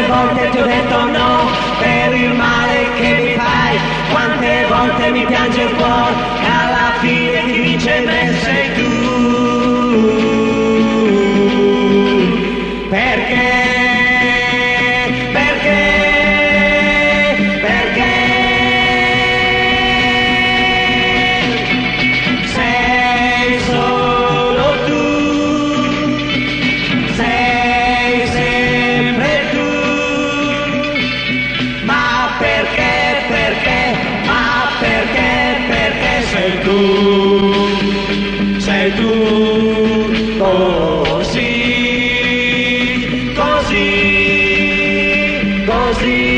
volte ti ho detto no per il male che mi fai, quante volte mi piange il cuore e alla fine ti dice me sei tu. Perché? Perché? Perché? Sei solo tu, sei sempre tu, ma perché, perché, ma perché, perché sei tu così, così, così.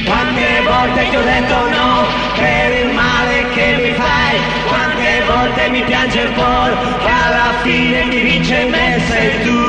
Quante volte ti ho detto no per il male che mi fai, quante volte mi piange il cuore e alla fine mi vince me sei tu.